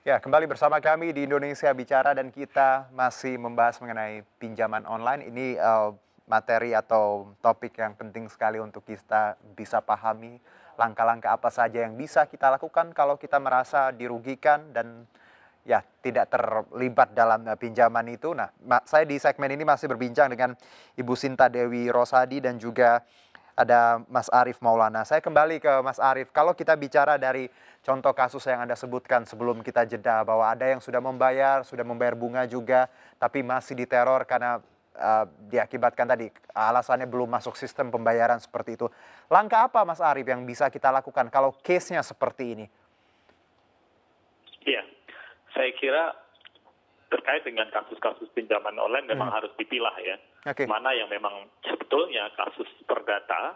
Ya, kembali bersama kami di Indonesia Bicara dan kita masih membahas mengenai pinjaman online. Ini materi atau topik yang penting sekali untuk kita bisa pahami langkah-langkah apa saja yang bisa kita lakukan kalau kita merasa dirugikan dan ya tidak terlibat dalam pinjaman itu. Nah, saya di segmen ini masih berbincang dengan Ibu Sinta Dewi Rosadi dan juga ada Mas Arief Maulana. Saya kembali ke Mas Arief. Kalau kita bicara dari contoh kasus yang Anda sebutkan sebelum kita jeda bahwa ada yang sudah membayar bunga juga, tapi masih diteror karena diakibatkan tadi alasannya belum masuk sistem pembayaran seperti itu. Langkah apa Mas Arief yang bisa kita lakukan kalau case-nya seperti ini? Iya, saya kira terkait dengan kasus-kasus pinjaman online memang harus dipilah ya. Oke. Mana yang memang sebetulnya kasus perdata,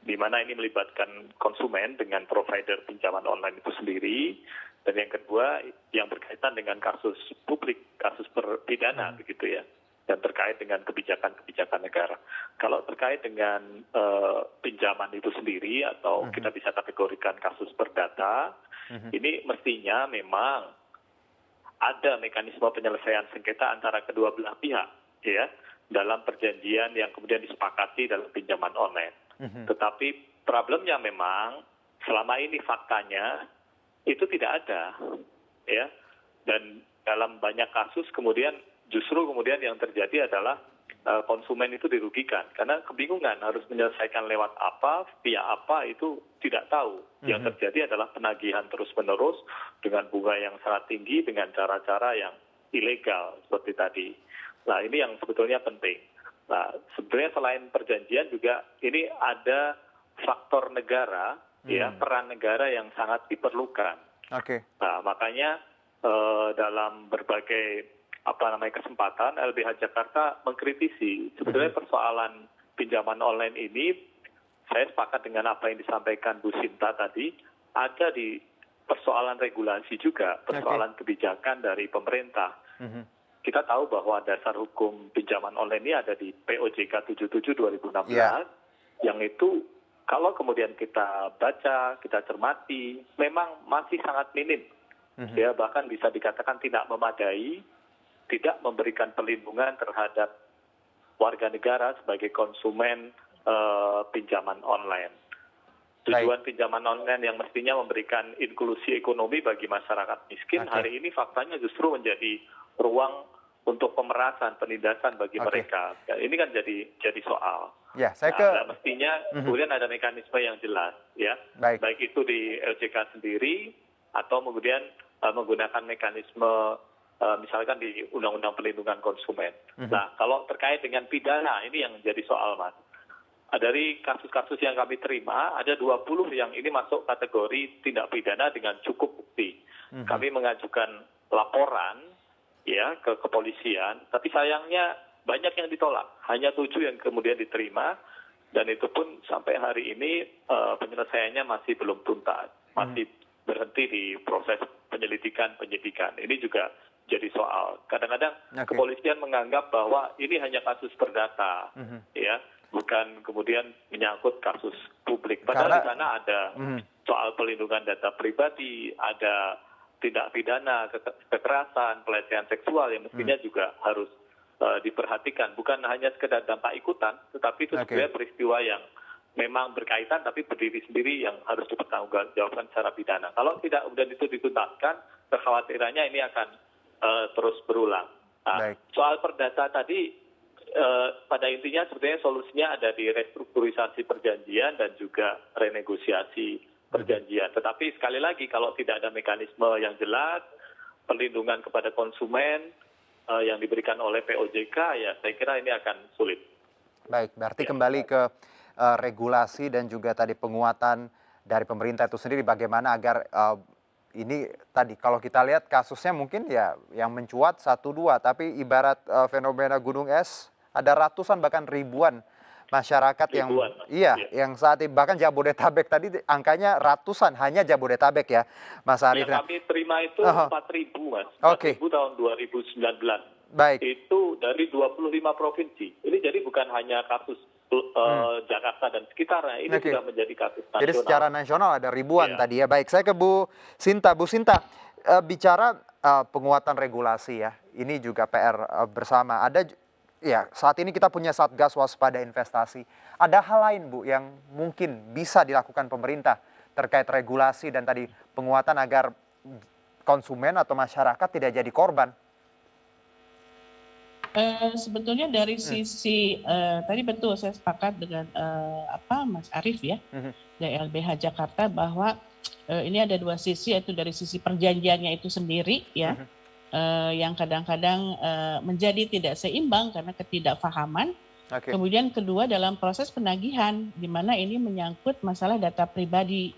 di mana ini melibatkan konsumen dengan provider pinjaman online itu sendiri, dan yang kedua yang berkaitan dengan kasus publik, kasus pidana begitu ya, dan terkait dengan kebijakan-kebijakan negara. Kalau terkait dengan pinjaman itu sendiri atau kita bisa kategorikan kasus perdata, ini mestinya memang ada mekanisme penyelesaian sengketa antara kedua belah pihak ya dalam perjanjian yang kemudian disepakati dalam pinjaman online. Tetapi problemnya memang selama ini faktanya itu tidak ada ya, dan dalam banyak kasus kemudian justru yang terjadi adalah konsumen itu dirugikan karena kebingungan harus menyelesaikan lewat apa, via apa itu tidak tahu. Yang terjadi adalah penagihan terus-menerus dengan bunga yang sangat tinggi dengan cara-cara yang ilegal seperti tadi. Nah, ini yang sebetulnya penting. Nah, sebenarnya selain perjanjian juga ini ada faktor negara, ya, peran negara yang sangat diperlukan. Oke. Nah, makanya dalam berbagai kesempatan LBH Jakarta mengkritisi sebetulnya persoalan pinjaman online ini. Saya sepakat dengan apa yang disampaikan Bu Sinta tadi, ada di persoalan regulasi juga, persoalan kebijakan dari pemerintah. Kita tahu bahwa dasar hukum pinjaman online ini ada di POJK 77 2016, yang itu kalau kemudian kita baca, kita cermati, memang masih sangat minim. Ya, bahkan bisa dikatakan tidak memadai, tidak memberikan perlindungan terhadap warga negara sebagai konsumen pinjaman online. Tujuan pinjaman online yang mestinya memberikan inklusi ekonomi bagi masyarakat miskin, hari ini faktanya justru menjadi ruang untuk pemerasan, penindasan bagi mereka. Ya, ini kan jadi soal. Ya, mestinya kemudian ada mekanisme yang jelas, ya, baik itu di LJK sendiri atau kemudian menggunakan mekanisme misalkan di Undang-Undang Perlindungan Konsumen. Nah, kalau terkait dengan pidana, ini yang jadi soal, Mas. Dari kasus-kasus yang kami terima, ada 20 yang ini masuk kategori tindak pidana dengan cukup bukti. Kami mengajukan laporan ya ke kepolisian, tapi sayangnya banyak yang ditolak. Hanya 7 yang kemudian diterima, dan itu pun sampai hari ini penyelesaiannya masih belum tuntas. Masih berhenti di proses penyidikan. Ini juga jadi soal. Kadang-kadang kepolisian menganggap bahwa ini hanya kasus perdata, ya, bukan kemudian menyangkut kasus publik. Padahal di sana ada soal pelindungan data pribadi, ada tindak pidana, kekerasan, pelecehan seksual yang mestinya juga harus diperhatikan. Bukan hanya sekedar dampak ikutan, tetapi itu sebenarnya peristiwa yang memang berkaitan tapi berdiri sendiri yang harus dipertanggungjawabkan secara pidana. Kalau tidak kemudian itu dituntaskan, kekhawatirannya ini akan terus berulang. Nah, soal perdata tadi pada intinya sebetulnya solusinya ada di restrukturisasi perjanjian dan juga renegosiasi perjanjian. Tetapi sekali lagi kalau tidak ada mekanisme yang jelas, perlindungan kepada konsumen yang diberikan oleh POJK, ya saya kira ini akan sulit. Baik, berarti kembali ke regulasi dan juga tadi penguatan dari pemerintah itu sendiri bagaimana agar ini tadi kalau kita lihat kasusnya mungkin ya yang mencuat 1-2, tapi ibarat fenomena gunung es ada ratusan bahkan ribuan masyarakat yang saat ini bahkan Jabodetabek tadi angkanya ratusan hanya Jabodetabek ya Mas Arief. Yang kami terima itu 4.000 Mas, 4.000 tahun 2019. Baik. Itu dari 25 provinsi. Ini jadi bukan hanya kasus Jakarta dan sekitarnya, ini sudah menjadi kasus nasional. Jadi secara nasional ada ribuan tadi ya. Baik, saya ke Bu Sinta. Bu Sinta, bicara penguatan regulasi ya, ini juga PR bersama. Ya, saat ini kita punya Satgas Waspada Investasi. Ada hal lain Bu yang mungkin bisa dilakukan pemerintah terkait regulasi dan tadi penguatan agar konsumen atau masyarakat tidak jadi korban. Sebetulnya dari sisi tadi betul saya sepakat dengan Mas Arief ya, dari LBH Jakarta, bahwa ini ada dua sisi, yaitu dari sisi perjanjiannya itu sendiri ya, yang kadang-kadang menjadi tidak seimbang karena ketidakfahaman. Kemudian kedua dalam proses penagihan, di mana ini menyangkut masalah data pribadi.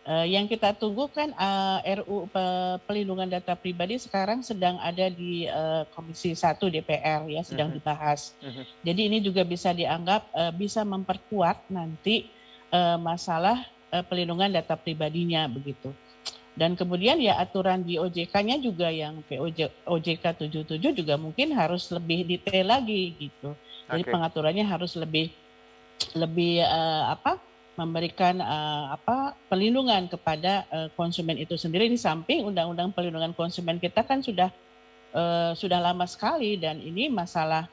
Yang kita tunggu kan RU pelindungan data pribadi sekarang sedang ada di Komisi 1 DPR ya, sedang dibahas. Jadi ini juga bisa dianggap bisa memperkuat nanti masalah pelindungan data pribadinya begitu. Dan kemudian ya aturan di OJK-nya juga yang OJK 77 juga mungkin harus lebih detail lagi gitu. Jadi pengaturannya harus lebih memberikan pelindungan kepada konsumen itu sendiri. Di samping Undang-Undang Pelindungan Konsumen kita kan sudah lama sekali, dan ini masalah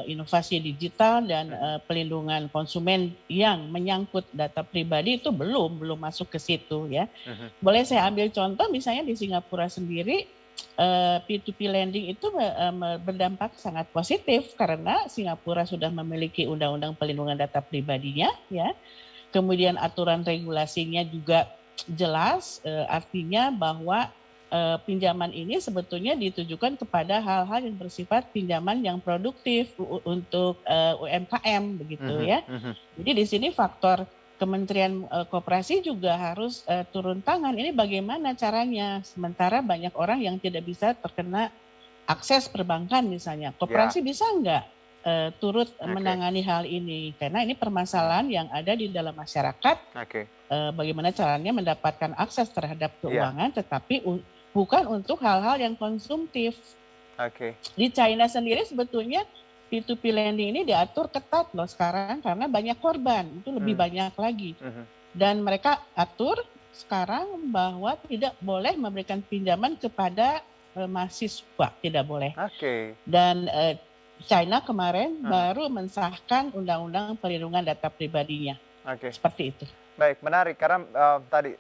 inovasi digital dan pelindungan konsumen yang menyangkut data pribadi itu belum masuk ke situ ya. Boleh saya ambil contoh misalnya di Singapura sendiri, P2P lending itu berdampak sangat positif karena Singapura sudah memiliki undang-undang pelindungan data pribadinya ya. Kemudian aturan regulasinya juga jelas, artinya bahwa pinjaman ini sebetulnya ditujukan kepada hal-hal yang bersifat pinjaman yang produktif untuk UMKM begitu ya. Jadi di sini faktor Kementerian Koperasi juga harus turun tangan. Ini bagaimana caranya? Sementara banyak orang yang tidak bisa terkena akses perbankan misalnya. Koperasi bisa nggak turut menangani hal ini? Karena ini permasalahan yang ada di dalam masyarakat. Bagaimana caranya mendapatkan akses terhadap keuangan, tetapi bukan untuk hal-hal yang konsumtif. Di China sendiri sebetulnya P2P lending ini diatur ketat loh sekarang karena banyak korban, itu lebih banyak lagi. Dan mereka atur sekarang bahwa tidak boleh memberikan pinjaman kepada mahasiswa, tidak boleh. Dan China kemarin baru mensahkan Undang-Undang Perlindungan Data Pribadinya. Seperti itu. Baik, menarik karena tadi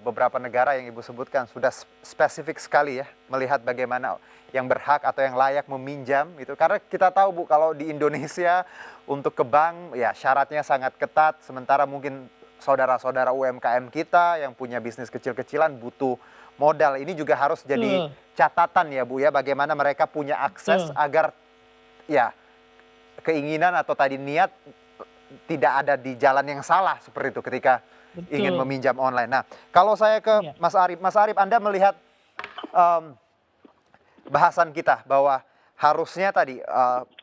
beberapa negara yang Ibu sebutkan sudah spesifik sekali ya melihat bagaimana yang berhak atau yang layak meminjam itu. Karena kita tahu Bu, kalau di Indonesia untuk ke bank ya syaratnya sangat ketat, sementara mungkin saudara-saudara UMKM kita yang punya bisnis kecil-kecilan butuh modal. Ini juga harus jadi catatan ya Bu ya, bagaimana mereka punya akses agar ya keinginan atau tadi niat tidak ada di jalan yang salah seperti itu ketika ingin meminjam online. Nah, kalau saya ke Mas Arief, Anda melihat bahasan kita bahwa harusnya tadi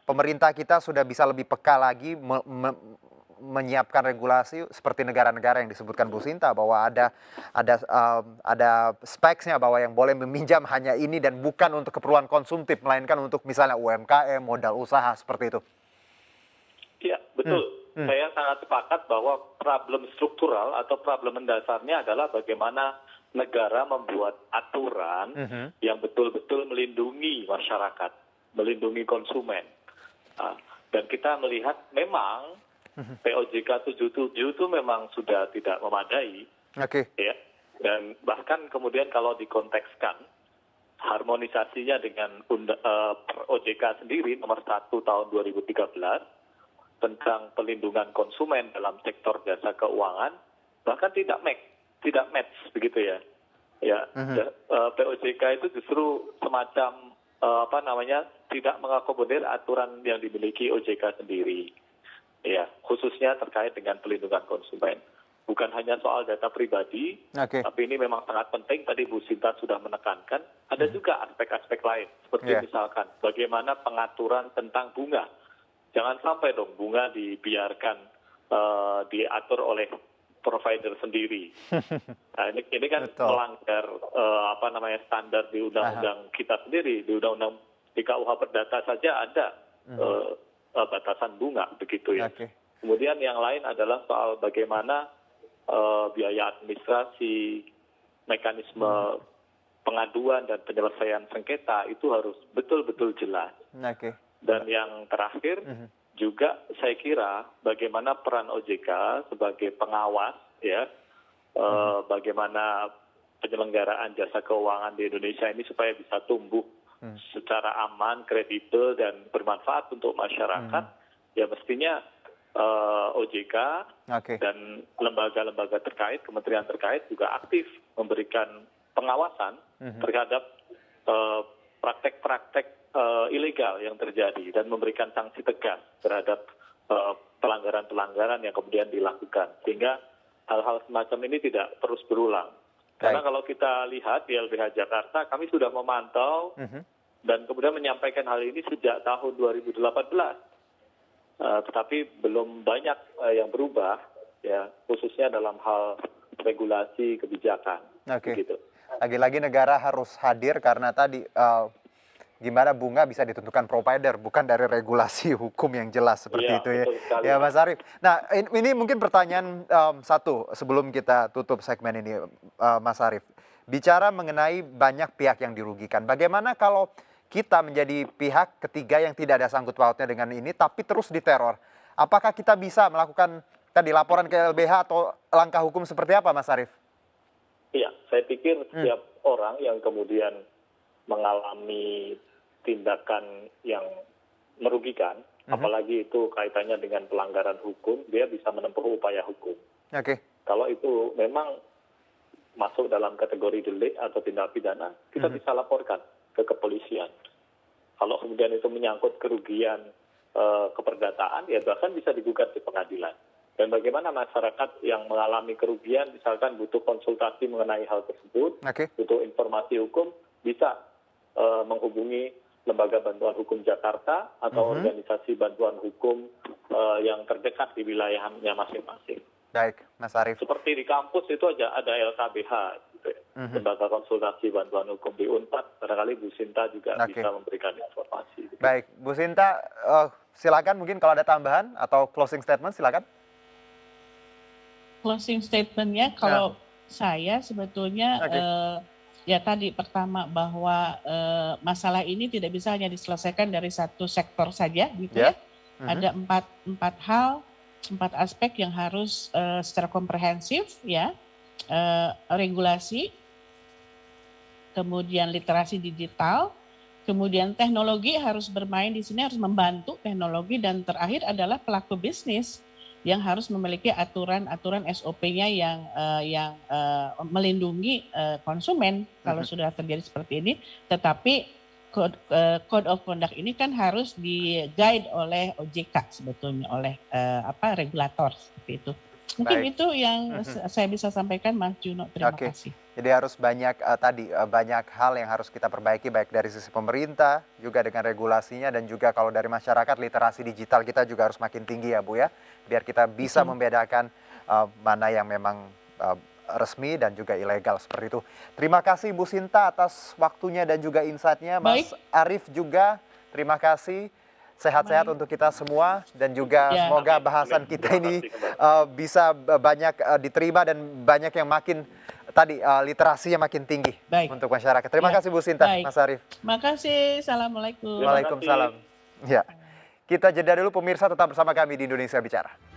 pemerintah kita sudah bisa lebih peka lagi menyiapkan regulasi seperti negara-negara yang disebutkan Bu Sinta, bahwa ada speksnya bahwa yang boleh meminjam hanya ini dan bukan untuk keperluan konsumtif, melainkan untuk misalnya UMKM, modal usaha seperti itu. Iya, betul. Saya sangat sepakat bahwa problem struktural atau problem mendasarnya adalah bagaimana negara membuat aturan yang betul-betul melindungi masyarakat, melindungi konsumen. Dan kita melihat memang POJK 77 itu memang sudah tidak memadai. Ya. Dan bahkan kemudian kalau dikontekskan, harmonisasinya dengan OJK sendiri nomor 1 tahun 2013, tentang pelindungan konsumen dalam sektor jasa keuangan bahkan tidak match begitu ya. POJK itu justru semacam tidak mengakomodir aturan yang dimiliki OJK sendiri. Ya, khususnya terkait dengan pelindungan konsumen. Bukan hanya soal data pribadi, tapi ini memang sangat penting. Tadi Bu Sinta sudah menekankan, ada juga aspek-aspek lain, seperti misalkan bagaimana pengaturan tentang bunga. Jangan sampai dong bunga dibiarkan diatur oleh provider sendiri. Nah, ini kan melanggar standar di undang-undang kita sendiri. Di undang-undang di KUH Perdata saja ada batasan bunga begitu ya. Kemudian yang lain adalah soal bagaimana biaya administrasi, mekanisme pengaduan dan penyelesaian sengketa itu harus betul-betul jelas. Oke. Dan yang terakhir juga saya kira bagaimana peran OJK sebagai pengawas ya, bagaimana penyelenggaraan jasa keuangan di Indonesia ini supaya bisa tumbuh secara aman, kredibel dan bermanfaat untuk masyarakat, ya mestinya OJK dan lembaga-lembaga terkait, kementerian terkait juga aktif memberikan pengawasan terhadap praktek-praktek ilegal yang terjadi dan memberikan sanksi tegas terhadap pelanggaran-pelanggaran yang kemudian dilakukan, sehingga hal-hal semacam ini tidak terus berulang. Karena kalau kita lihat di LBH Jakarta, kami sudah memantau dan kemudian menyampaikan hal ini sejak tahun 2018. Tetapi belum banyak yang berubah, ya khususnya dalam hal regulasi kebijakan. Begitu. Lagi-lagi negara harus hadir karena tadi gimana bunga bisa ditentukan provider, bukan dari regulasi hukum yang jelas seperti itu ya. Ya Mas Arief. Nah ini mungkin pertanyaan satu sebelum kita tutup segmen ini, Mas Arief. Bicara mengenai banyak pihak yang dirugikan. Bagaimana kalau kita menjadi pihak ketiga yang tidak ada sangkut pautnya dengan ini, tapi terus diteror? Apakah kita bisa melakukan tadi laporan ke LBH atau langkah hukum seperti apa, Mas Arief? Iya, saya pikir setiap orang yang kemudian mengalami tindakan yang merugikan, apalagi itu kaitannya dengan pelanggaran hukum, dia bisa menempuh upaya hukum. Kalau itu memang masuk dalam kategori delik atau tindak pidana, kita bisa laporkan ke kepolisian. Kalau kemudian itu menyangkut kerugian keperdataan, ya bahkan bisa digugat di pengadilan. Dan bagaimana masyarakat yang mengalami kerugian, misalkan butuh konsultasi mengenai hal tersebut, butuh informasi hukum, bisa menghubungi Lembaga Bantuan Hukum Jakarta atau organisasi bantuan hukum yang terdekat di wilayahnya masing-masing. Baik, Mas Arief. Seperti di kampus itu aja ada LKBH, gitu ya. Lembaga Konsultasi Bantuan Hukum di Unpad. Barangkali Bu Sinta juga bisa memberikan informasi. Gitu. Baik, Bu Sinta, silakan mungkin kalau ada tambahan atau closing statement, silakan. Closing statement-nya kalau saya sebetulnya ya tadi pertama bahwa masalah ini tidak bisa hanya diselesaikan dari satu sektor saja gitu ya. Ada empat hal, 4 aspek yang harus secara komprehensif ya, regulasi, kemudian literasi digital, kemudian teknologi harus bermain di sini, harus membantu teknologi, dan terakhir adalah pelaku bisnis yang harus memiliki aturan-aturan SOP-nya yang melindungi konsumen kalau sudah terjadi seperti ini. Tetapi code of conduct ini kan harus di-guide oleh OJK sebetulnya, oleh regulator seperti itu. Mungkin itu yang saya bisa sampaikan, Mas Juno. Terima kasih. Jadi harus banyak banyak hal yang harus kita perbaiki, baik dari sisi pemerintah, juga dengan regulasinya, dan juga kalau dari masyarakat, literasi digital kita juga harus makin tinggi ya Bu ya, biar kita bisa membedakan mana yang memang resmi dan juga ilegal seperti itu. Terima kasih Bu Sinta atas waktunya dan juga insight-nya. Mas Arief juga terima kasih. Sehat-sehat untuk kita semua, dan juga semoga bahasan kita ini bisa banyak diterima dan banyak yang makin tadi literasinya makin tinggi untuk masyarakat. Terima kasih Bu Sinta, Mas Arief. Terima kasih. Assalamualaikum. Waalaikumsalam. Ya, kita jeda dulu pemirsa, tetap bersama kami di Indonesia Bicara.